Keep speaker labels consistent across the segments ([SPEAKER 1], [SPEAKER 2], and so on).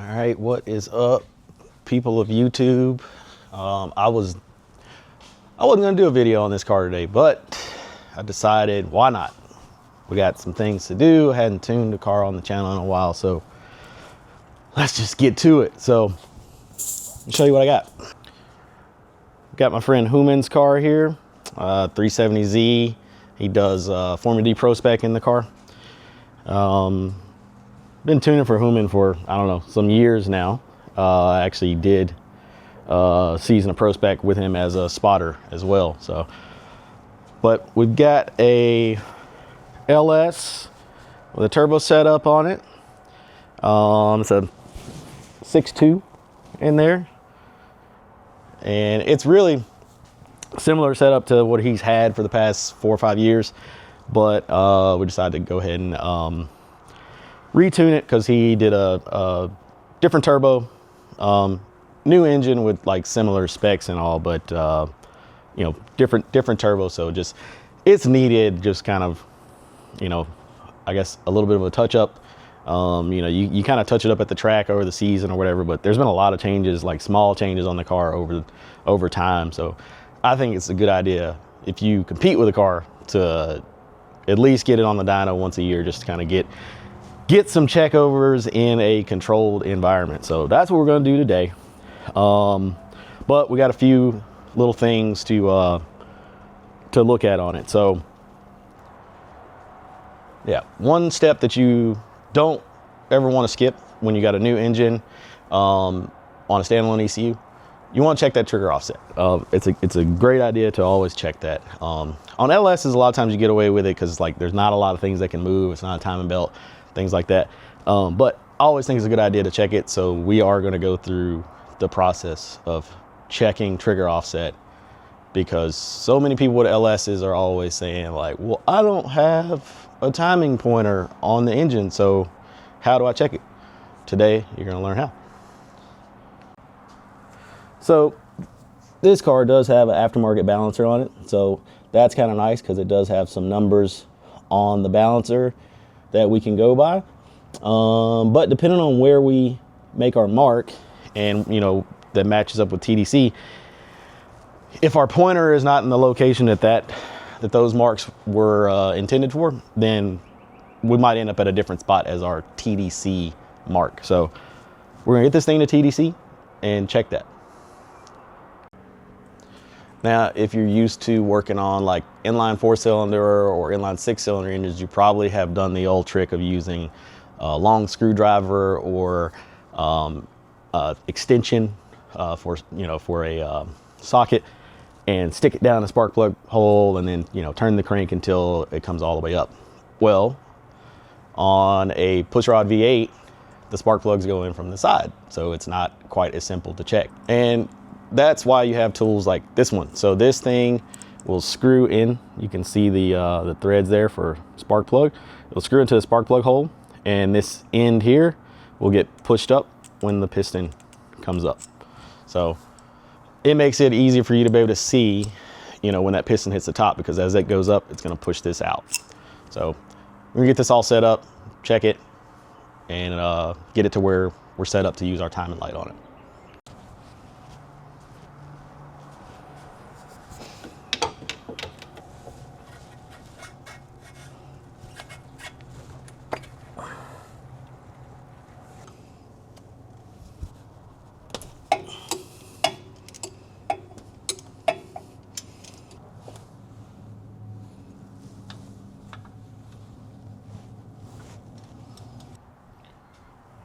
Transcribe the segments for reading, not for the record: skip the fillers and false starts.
[SPEAKER 1] All right, what is up, people of YouTube? I wasn't gonna do a video on this car today, but I decided why not? We got some things to do. I hadn't tuned the car on the channel in a while, so let's just get to it. So I'll show you what I got. Got my friend Hooman's car here, 370Z. He does Formula D Prospec in the car. Been tuning for Hooman for, I don't know, some years now. I actually did season of Prospec with him as a spotter as well. So, but we've got a LS with a turbo setup on it. It's a 6.2 in there, and it's really similar setup to what he's had for the past 4 or 5 years, but we decided to go ahead and retune it because he did a different turbo, new engine with like similar specs and all, but you know, different turbo. So just it's needed just kind of, you know, I guess a little bit of a touch up. You know, you kind of touch it up at the track over the season or whatever, but there's been a lot of changes, like small changes on the car over time. So I think it's a good idea if you compete with a car to at least get it on the dyno once a year, just to kind of get some checkovers in a controlled environment. So that's what we're going to do today. But we got a few little things to look at on it. So yeah, one step that you don't ever want to skip when you got a new engine on a standalone ECU, you want to check that trigger offset. It's a great idea to always check that. On LSs, a lot of times you get away with it because like there's not a lot of things that can move. It's not a timing belt, things like that. But I always think it's a good idea to check it. So we are going to go through the process of checking trigger offset, because so many people with LSs are always saying like, well, I don't have a timing pointer on the engine, so how do I check it? Today, you're going to learn how. So this car does have an aftermarket balancer on it. So that's kind of nice because it does have some numbers on the balancer that we can go by. But depending on where we make our mark, and you know, that matches up with TDC, if our pointer is not in the location that those marks were intended for, then we might end up at a different spot as our TDC mark. So we're gonna get this thing to TDC and check that. Now, if you're used to working on like inline 4-cylinder or inline 6-cylinder engines, you probably have done the old trick of using a long screwdriver or extension for a socket, and stick it down a spark plug hole, and then, you know, turn the crank until it comes all the way up. Well, on a pushrod V8, the spark plugs go in from the side, so it's not quite as simple to check. And that's why you have tools like this one. So this thing will screw in. You can see the threads there for spark plug. It'll screw into the spark plug hole, and this end here will get pushed up when the piston comes up. So it makes it easier for you to be able to see, you know, when that piston hits the top, because as it goes up, it's going to push this out. So we're gonna get this all set up, check it, and get it to where we're set up to use our timing light on it.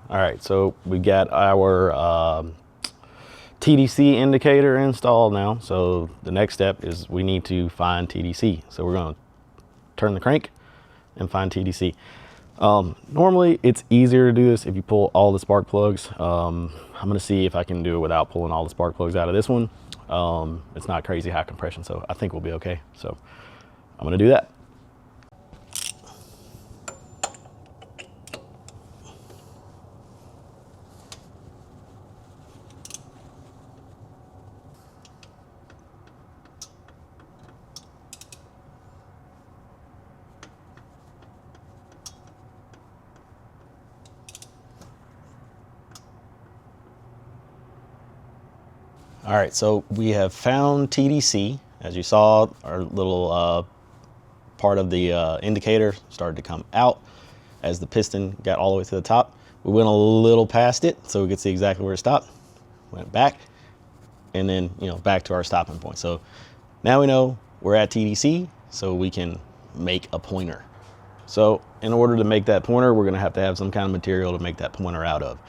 [SPEAKER 1] All right, so we got our TDC indicator installed now. So the next step is we need to find TDC. So we're going to turn the crank and find TDC. Normally it's easier to do this if you pull all the spark plugs. I'm going to see if I can do it without pulling all the spark plugs out of this one. It's not crazy high compression, so I think we'll be okay. So I'm going to do that. All right, so we have found TDC. As you saw, our little part of the indicator started to come out as the piston got all the way to the top. We went a little past it so we could see exactly where it stopped. Went back, and then back to our stopping point. So now we know we're at TDC, so we can make a pointer. So in order to make that pointer, we're gonna have to have some kind of material to make that pointer out of.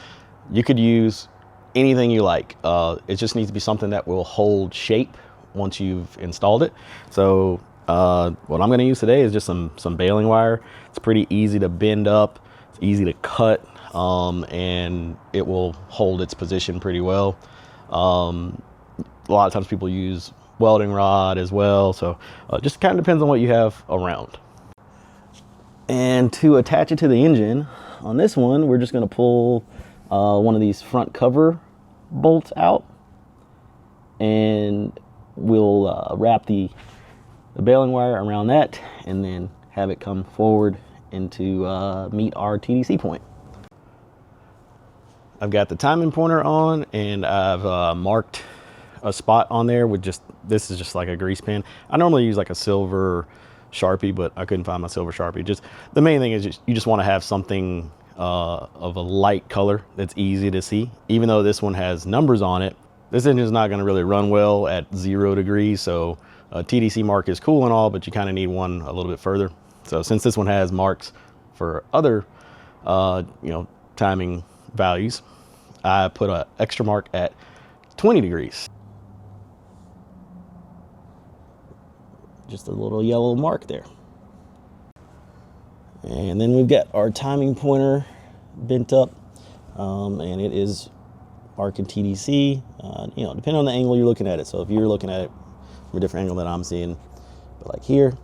[SPEAKER 1] You could use anything you like. It just needs to be something that will hold shape once you've installed it. So what I'm gonna use today is just some baling wire. It's pretty easy to bend up, it's easy to cut, and it will hold its position pretty well. A lot of times people use welding rod as well. So just kind of depends on what you have around. And to attach it to the engine, on this one, we're just gonna pull one of these front cover bolts out, and we'll wrap the baling wire around that, and then have it come forward into meet our TDC point. I've got the timing pointer on, and I've marked a spot on there with this is just like a grease pen. I normally use like a silver Sharpie, but I couldn't find my silver Sharpie. Just the main thing is you just want to have something of a light color that's easy to see. Even though this one has numbers on it, this engine is not going to really run well at 0 degrees. So a TDC mark is cool and all, but you kind of need one a little bit further. So since this one has marks for other timing values, I put an extra mark at 20 degrees. Just a little yellow mark there. And then we've got our timing pointer bent up, and it is marking TDC, depending on the angle you're looking at it. So if you're looking at it from a different angle that I'm seeing, but like here,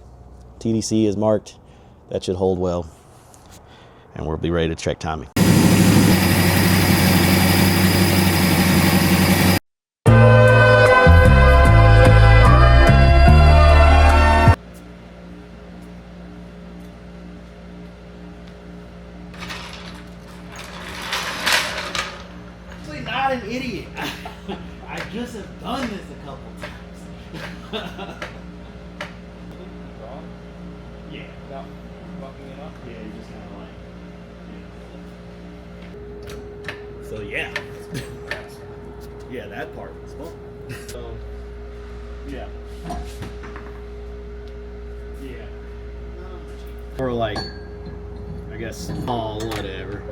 [SPEAKER 1] TDC is marked. That should hold well, and we'll be ready to check timing.
[SPEAKER 2] Not an idiot. I just have done this a couple times. Yeah. Without fucking it up? Yeah, you just kind of like... Yeah. So yeah. Yeah, that part was fun. So, yeah. Yeah. Or like, I guess small, whatever.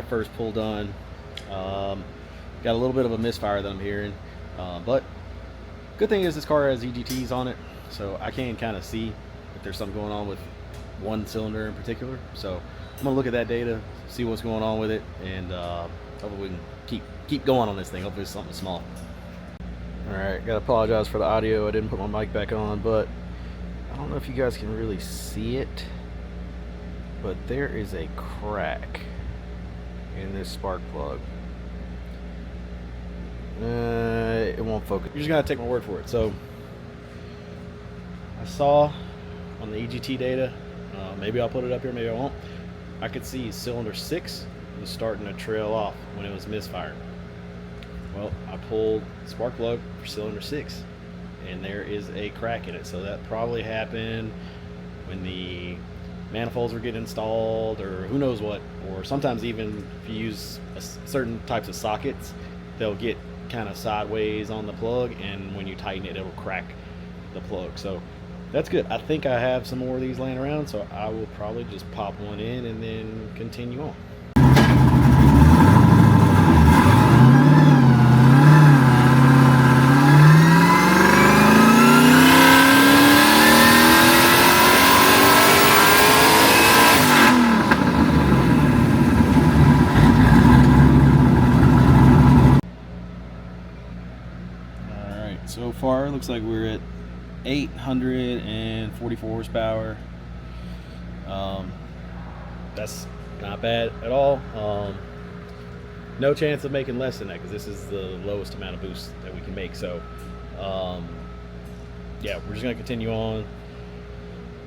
[SPEAKER 2] First pull done. Got a little bit of a misfire that I'm hearing, but good thing is this car has EGTs on it, so I can kind of see if there's something going on with one cylinder in particular. So I'm gonna look at that data, see what's going on with it, and hopefully we can keep going on this thing. Hopefully it's something small. Alright, gotta apologize for the audio. I didn't put my mic back on, but I don't know if you guys can really see it, but there is a crack in this spark plug. It won't focus. You're just gonna take my word for it. So I saw on the EGT data, maybe I'll put it up here, maybe I won't, I could see cylinder 6 was starting to trail off when it was misfiring. Well, I pulled the spark plug for cylinder 6 and there is a crack in it. So that probably happened when the manifolds were getting installed, or who knows what. Or sometimes even if you use certain types of sockets, they'll get kind of sideways on the plug, and when you tighten it, it'll crack the plug. So that's good. I think I have some more of these laying around, so I will probably just pop one in and then continue on. So far, looks like we're at 844 horsepower. That's not bad at all. No chance of making less than that, because this is the lowest amount of boost that we can make. So yeah, we're just gonna continue on.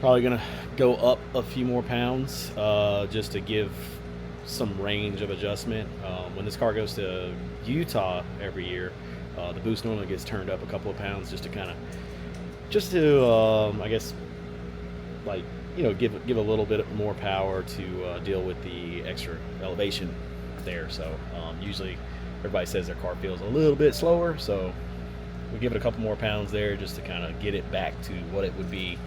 [SPEAKER 2] Probably gonna go up a few more pounds just to give some range of adjustment. When this car goes to Utah every year, the boost normally gets turned up a couple of pounds just to kind of, I guess, like, you know, give a little bit more power to deal with the extra elevation there. So usually everybody says their car feels a little bit slower, so we give it a couple more pounds there just to kind of get it back to what it would be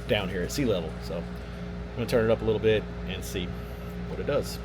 [SPEAKER 2] down here at sea level. So I'm gonna turn it up a little bit and see what it does.